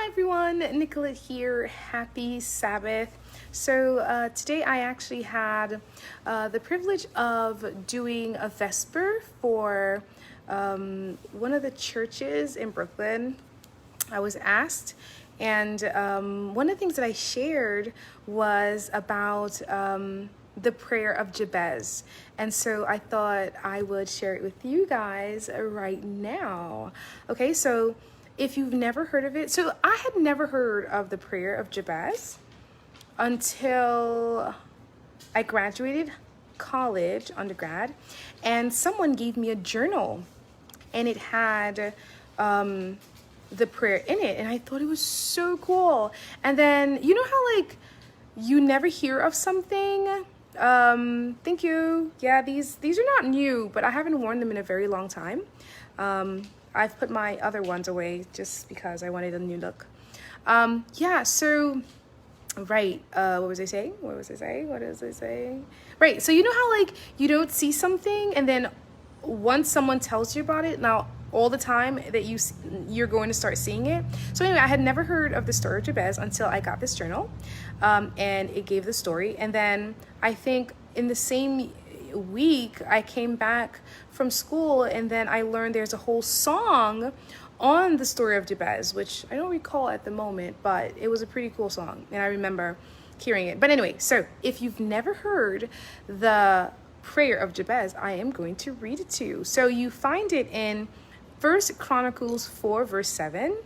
everyone, Nicolette here. Happy Sabbath. So today I actually had the privilege of doing a Vesper for one of the churches in Brooklyn. I was asked, and one of the things that I shared was about the prayer of Jabez. And so I thought I would share it with you guys right now. Okay, so if you've never heard of it, so I had never heard of the prayer of Jabez until I graduated college, undergrad, and someone gave me a journal and it had the prayer in it, and I thought it was so cool. And then you know how like you never hear of something. Thank you. Yeah, these are not new, but I haven't worn them in a very long time. I've put my other ones away just because I wanted a new look. Yeah, so right, what was I saying? Right, so you know how like you don't see something and then once someone tells you about it, now all the time that you're going to start seeing it. So anyway, I had never heard of the story of Jabez until I got this journal, and it gave the story. And then I think in the same week I came back from school, and then I learned there's a whole song on the story of Jabez, which I don't recall at the moment, but it was a pretty cool song, and I remember hearing it. But anyway, so if you've never heard the prayer of Jabez, I am going to read it to you. So you find it in 1 Chronicles 4 verse 7,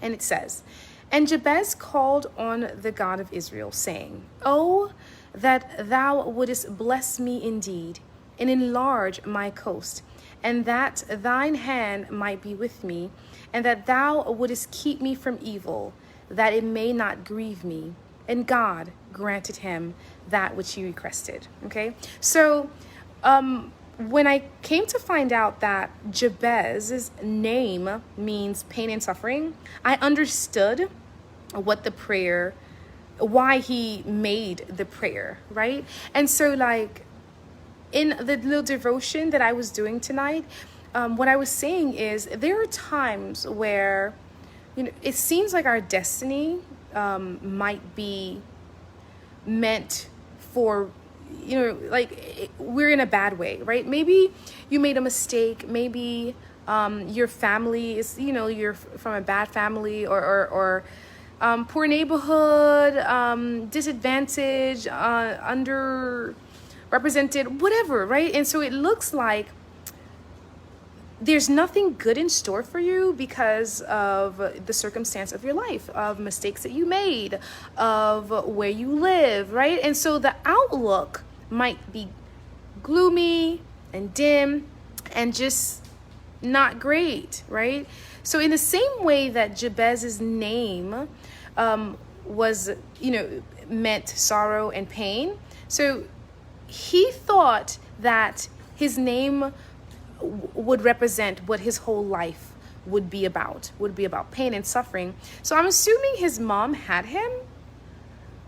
and it says, "And Jabez called on the God of Israel, saying, Oh, that thou wouldest bless me indeed, and enlarge my coast, and that thine hand might be with me, and that thou wouldest keep me from evil, that it may not grieve me. And God granted him that which he requested." Okay, so when I came to find out that Jabez's name means pain and suffering, I understood what the prayer, why he made the prayer, right? And so like in the little devotion that I was doing tonight, what I was saying is there are times where, you know, it seems like our destiny might be meant for, you know, like we're in a bad way, right? Maybe you made a mistake. Maybe your family is, you know, you're from a bad family or poor neighborhood, disadvantaged, underrepresented, whatever, right? And so it looks like there's nothing good in store for you because of the circumstance of your life, of mistakes that you made, of where you live, right? And so the outlook might be gloomy and dim and just not great, right? So in the same way that Jabez's name was, you know, meant sorrow and pain, so he thought that his name would represent what his whole life would be about pain and suffering. So I'm assuming his mom had him,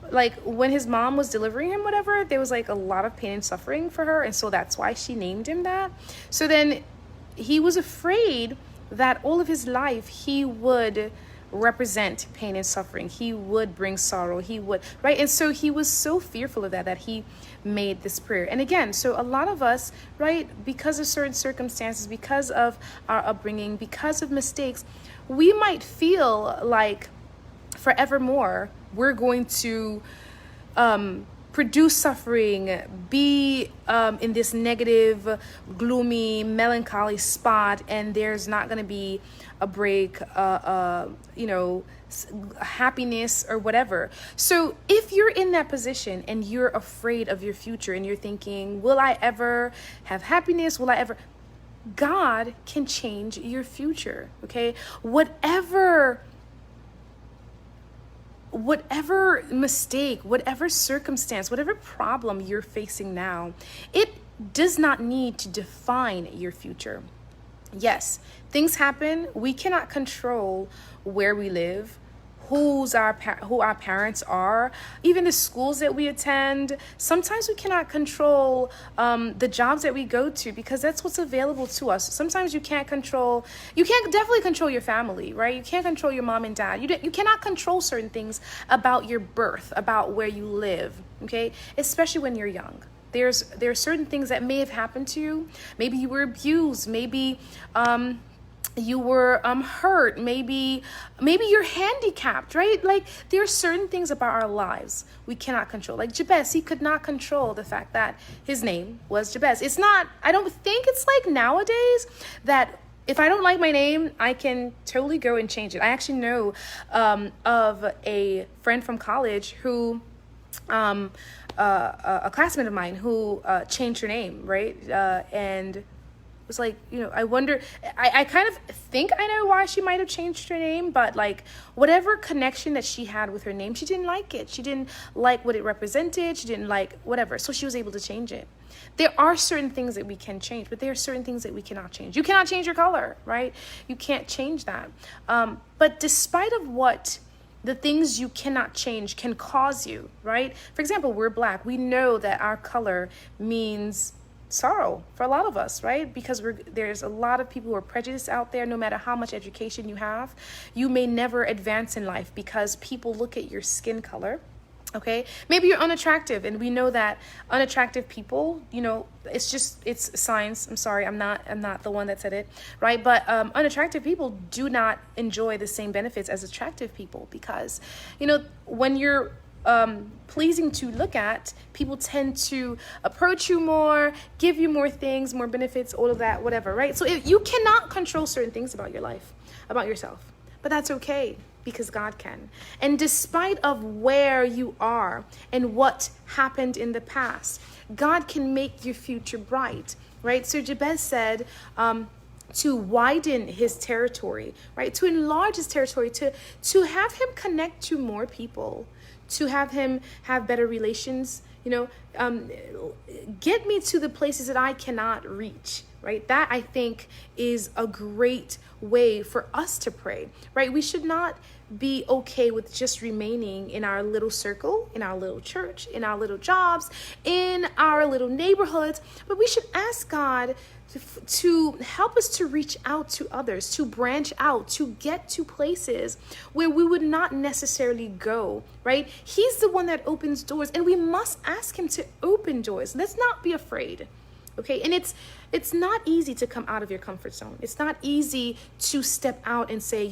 like when his mom was delivering him, whatever, there was like a lot of pain and suffering for her, and so that's why she named him that. So then he was afraid that all of his life he would represent pain and suffering, he would bring sorrow, he would, right? And so he was so fearful of that he made this prayer. And again, so a lot of us, right, because of certain circumstances, because of our upbringing, because of mistakes, we might feel like forevermore we're going to produce suffering, be in this negative, gloomy, melancholy spot, and there's not going to be a break, you know, happiness or whatever. So if you're in that position and you're afraid of your future and you're thinking, will I ever have happiness? Will I ever? God can change your future, okay? Whatever mistake, whatever circumstance, whatever problem you're facing now, it does not need to define your future. Yes, things happen. We cannot control where we live, who our parents are, even the schools that we attend. Sometimes we cannot control the jobs that we go to because that's what's available to us. Sometimes you can't definitely control your family, right? You can't control your mom and dad. You cannot control certain things about your birth, about where you live, okay? Especially when you're young. There are certain things that may have happened to you. Maybe you were abused. Maybe you were hurt. Maybe you're handicapped, right? Like, there are certain things about our lives we cannot control. Like Jabez, he could not control the fact that his name was Jabez. I don't think it's like nowadays that if I don't like my name, I can totally go and change it. I actually know of a friend from college who a classmate of mine who changed her name, right? And was like, I wonder, I kind of think I know why she might have changed her name, but like whatever connection that she had with her name, she didn't like it. She didn't like what it represented. She didn't like whatever. So she was able to change it. There are certain things that we can change, but there are certain things that we cannot change. You cannot change your color, right? You can't change that. But despite of what the things you cannot change can cause you, right? For example, we're Black. We know that our color means sorrow for a lot of us, right? Because there's a lot of people who are prejudiced out there. No matter how much education you have, you may never advance in life because people look at your skin color. Okay, maybe you're unattractive, and we know that unattractive people, it's science. I'm sorry, I'm not the one that said it, right? But unattractive people do not enjoy the same benefits as attractive people because, when you're pleasing to look at, people tend to approach you more, give you more things, more benefits, all of that, whatever, right? So if you cannot control certain things about your life, about yourself, but that's okay because God can. And despite of where you are and what happened in the past, God can make your future bright, right? So Jabez said, to widen his territory, right? To enlarge his territory, to have him connect to more people, to have him have better relations, get me to the places that I cannot reach, right? That I think is a great way for us to pray, right? We should not be okay with just remaining in our little circle, in our little church, in our little jobs, in our little neighborhoods, but we should ask God to help us to reach out to others, to branch out, to get to places where we would not necessarily go, right? He's the one that opens doors, and we must ask him to open doors. Let's not be afraid. Okay, and it's not easy to come out of your comfort zone. It's not easy to step out and say,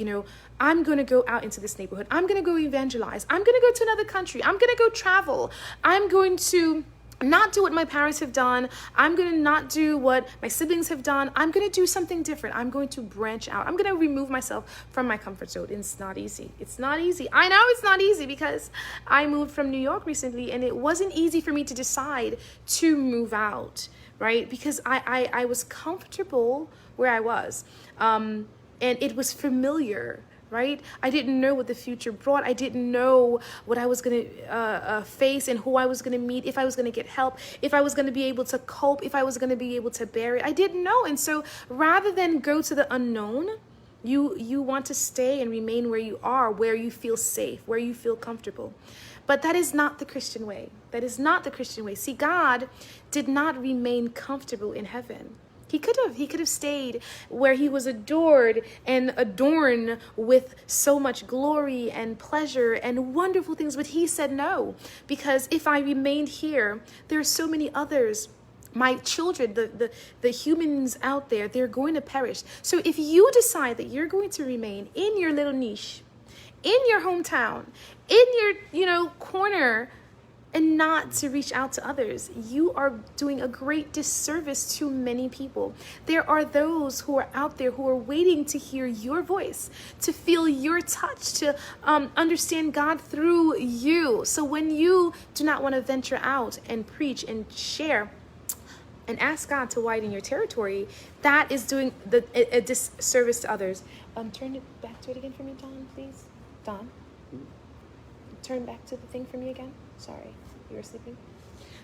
I'm going to go out into this neighborhood. I'm going to go evangelize. I'm going to go to another country. I'm going to go travel. I'm going to not do what my parents have done. I'm going to not do what my siblings have done. I'm going to do something different. I'm going to branch out. I'm going to remove myself from my comfort zone. It's not easy. It's not easy. I know it's not easy because I moved from New York recently, and it wasn't easy for me to decide to move out, right? Because I was comfortable where I was, and it was familiar, right? I didn't know what the future brought. I didn't know what I was going to face and who I was going to meet, if I was going to get help, if I was going to be able to cope, if I was going to be able to bear it. I didn't know. And so rather than go to the unknown, you want to stay and remain where you are, where you feel safe, where you feel comfortable. But that is not the Christian way. That is not the Christian way. See, God did not remain comfortable in heaven. He could have stayed where he was adored and adorned with so much glory and pleasure and wonderful things. But he said no, because if I remained here, there are so many others, my children, the humans out there, they're going to perish. So if you decide that you're going to remain in your little niche, in your hometown, in your, corner, and not to reach out to others, you are doing a great disservice to many people. There are those who are out there who are waiting to hear your voice, to feel your touch, to understand God through you. So when you do not want to venture out and preach and share and ask God to widen your territory, that is doing a disservice to others. Turn it back to it again for me, Don, please. Don, turn back to the thing for me again. Sorry, you were sleeping.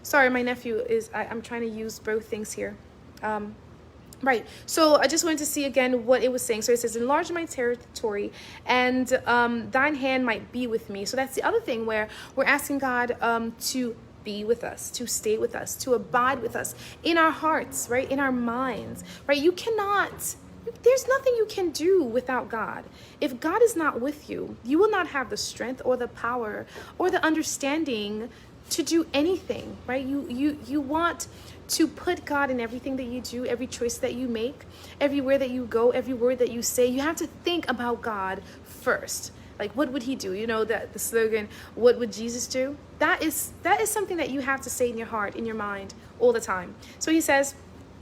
Sorry, my nephew is, I'm trying to use both things here. Right. So I just wanted to see again what it was saying. So it says, enlarge my territory, and thine hand might be with me. So that's the other thing where we're asking God to be with us, to stay with us, to abide with us in our hearts, right? In our minds, right? There's nothing you can do without God. If God is not with you, you will not have the strength or the power or the understanding to do anything, right? You want to put God in everything that you do, every choice that you make, everywhere that you go, every word that you say. You have to think about God first. Like, what would he do? You know, that the slogan, what would Jesus do? That is something that you have to say in your heart, in your mind, all the time. So he says,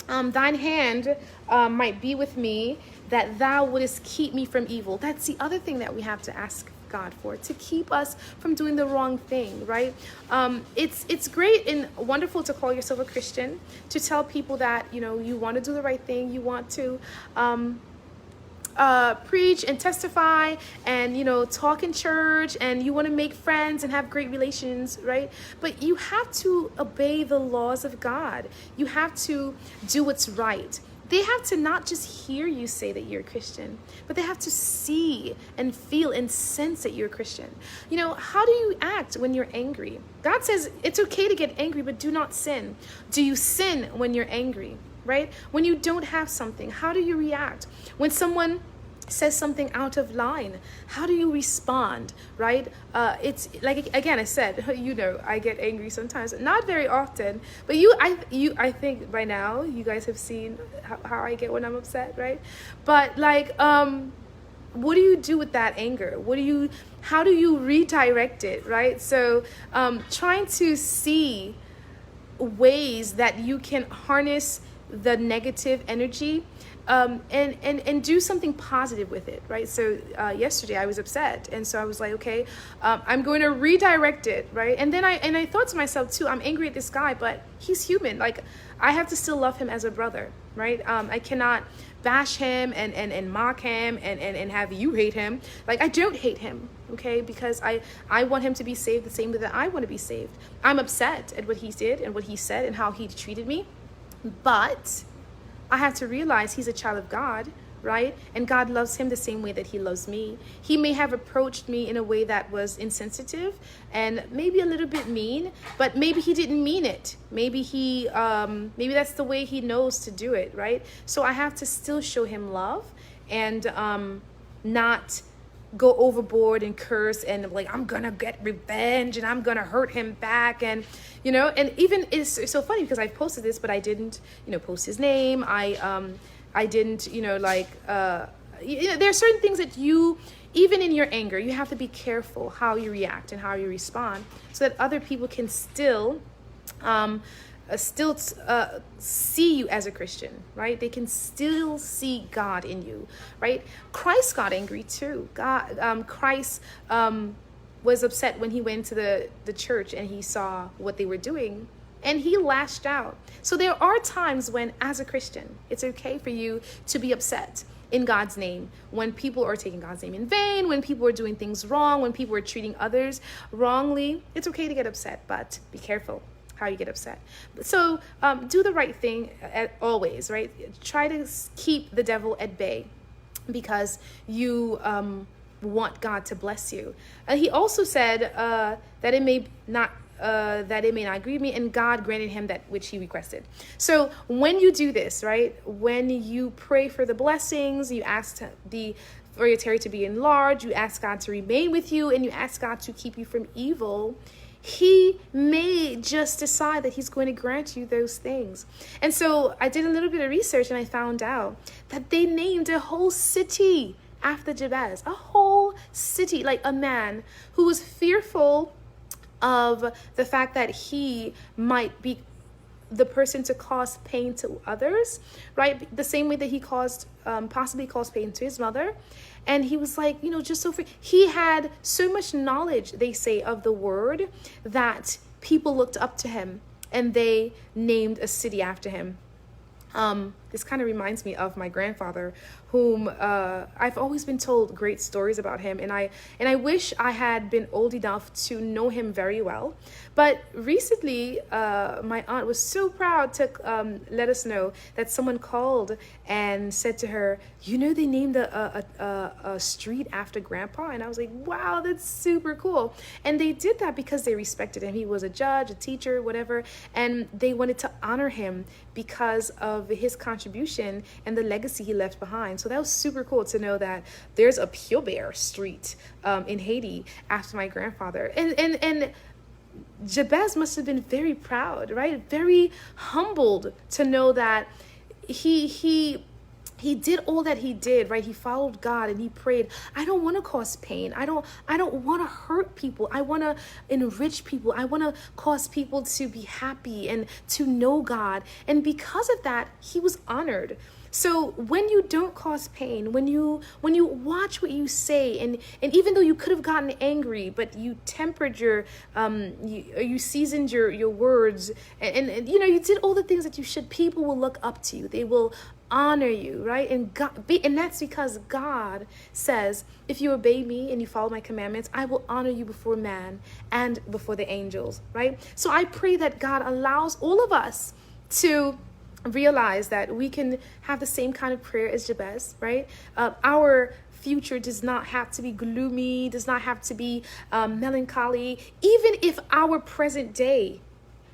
thine hand might be with me, that thou wouldest keep me from evil. That's the other thing that we have to ask God for, to keep us from doing the wrong thing, right? It's great and wonderful to call yourself a Christian, to tell people that, you know, you want to do the right thing, you want to preach and testify and, you know, talk in church, and you want to make friends and have great relations, right? But you have to obey the laws of God. You have to do what's right. They have to not just hear you say that you're a Christian, but they have to see and feel and sense that you're a Christian. You know, how do you act when you're angry? God says it's okay to get angry, but do not sin. Do you sin when you're angry, right? When you don't have something, how do you react? When someone says something out of line, how do you respond, right? It's like, again, I said, you know, I get angry sometimes, not very often, but I think by now you guys have seen how I get when I'm upset, right? But like, what do you do with that anger? How do you redirect it, right? So trying to see ways that you can harness the negative energy and do something positive with it, right? So yesterday I was upset, and so I was like, okay, I'm going to redirect it, right? And then I thought to myself too, I'm angry at this guy, but he's human. Like, I have to still love him as a brother, right? I cannot bash him and mock him and have you hate him. Like, I don't hate him, okay? Because I want him to be saved the same way that I want to be saved. I'm upset at what he did and what he said and how he treated me, but I have to realize he's a child of God, right? And God loves him the same way that he loves me. He may have approached me in a way that was insensitive and maybe a little bit mean, but maybe he didn't mean it. Maybe maybe that's the way he knows to do it, right? So I have to still show him love and not go overboard and curse and like, I'm gonna get revenge and I'm gonna hurt him back. And you know, and even it's so funny because I posted this, but I didn't, you know, post his name. I didn't, you know, like you know, there are certain things that you, even in your anger, you have to be careful how you react and how you respond, so that other people can still see you as a Christian, right? They can still see God in you, right? Christ got angry too. Christ was upset when he went to the church and he saw what they were doing, and he lashed out. So there are times when, as a Christian, it's okay for you to be upset in God's name, when people are taking God's name in vain, when people are doing things wrong, when people are treating others wrongly. It's okay to get upset, but be careful how you get upset. So do the right thing always, right? Try to keep the devil at bay, because you want God to bless you. He also said that it may not grieve me, and God granted him that which he requested. So when you do this, right, when you pray for the blessings, you ask for your territory to be enlarged, you ask God to remain with you, and you ask God to keep you from evil, he may just decide that he's going to grant you those things. And so I did a little bit of research, and I found out that they named a whole city after Jabez, a whole city, like a man who was fearful of the fact that he might be the person to cause pain to others, right? The same way that he possibly caused pain to his mother. And he was like, you know, just so he had so much knowledge, they say, of the word, that people looked up to him and they named a city after him. this kind of reminds me of my grandfather, whom I've always been told great stories about him, and I wish I had been old enough to know him very well. But recently, my aunt was so proud to let us know that someone called and said to her, "You know, they named a street after Grandpa," and I was like, "Wow, that's super cool." And they did that because they respected him. He was a judge, a teacher, whatever, and they wanted to honor him because of his contribution and the legacy he left behind. So that was super cool to know that there's a Pure Bear Street in Haiti after my grandfather. And Jabez must have been very proud, right? Very humbled to know that he did all that he did, right? He followed God and he prayed. I don't want to cause pain. I don't want to hurt people. I want to enrich people. I want to cause people to be happy and to know God. And because of that, he was honored. So when you don't cause pain, when you watch what you say, and even though you could have gotten angry, but you tempered your you seasoned your words, and you know, you did all the things that you should, people will look up to you. They will honor you, right? And and that's because God says, if you obey me and you follow my commandments, I will honor you before man and before the angels, right? So I pray that God allows all of us to realize that we can have the same kind of prayer as Jabez, right? Our future does not have to be gloomy, does not have to be melancholy, even if our present day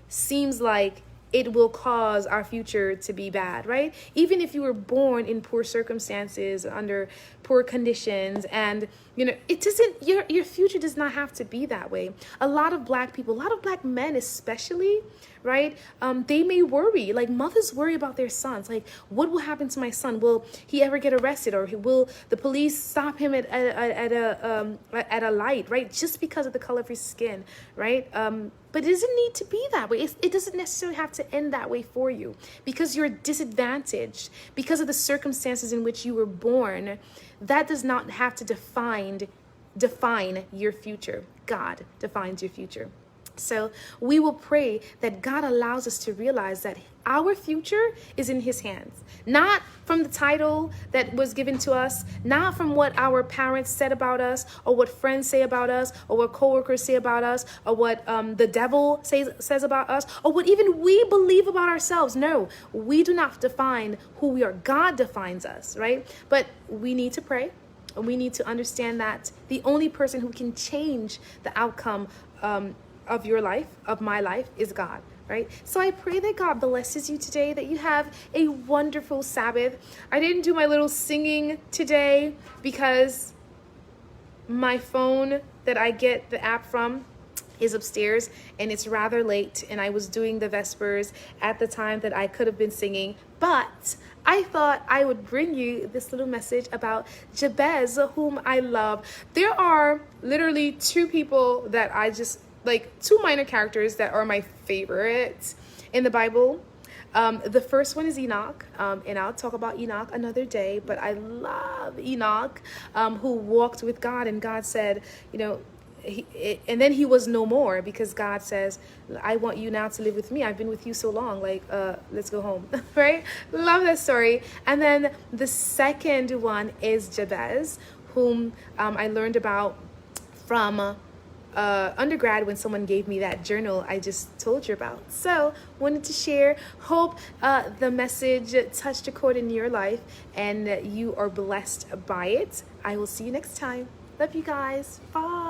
seems like it will cause our future to be bad, right? Even if you were born in poor circumstances, under poor conditions, and you know, it doesn't, your future does not have to be that way. A lot of Black people, a lot of Black men especially, right? They may worry, like mothers worry about their sons. Like, what will happen to my son? Will he ever get arrested, or will the police stop him at a light, right? Just because of the color of his skin, right? But it doesn't need to be that way. It doesn't necessarily have to end that way for you, because you're disadvantaged because of the circumstances in which you were born. That does not have to define your future. God defines your future. So we will pray that God allows us to realize that our future is in his hands, not from the title that was given to us, not from what our parents said about us, or what friends say about us, or what coworkers say about us, or what the devil says about us, or what even we believe about ourselves. No, we do not define who we are. God defines us, right? But we need to pray, and we need to understand that the only person who can change the outcome of your life, of my life, is God, right? So I pray that God blesses you today, that you have a wonderful Sabbath. I didn't do my little singing today because my phone that I get the app from is upstairs and it's rather late, and I was doing the Vespers at the time that I could have been singing, but I thought I would bring you this little message about Jabez, whom I love. There are literally two people that I just, like, two minor characters that are my favorites in the Bible. The first one is Enoch, and I'll talk about Enoch another day, but I love Enoch, who walked with God, and God said, you know, and then he was no more, because God says, I want you now to live with me. I've been with you so long, like, let's go home, right? Love that story. And then the second one is Jabez, whom I learned about from undergrad when someone gave me that journal I just told you about. So wanted to share. Hope the message touched a chord in your life and you are blessed by it. I will see you next time. Love you guys. Bye.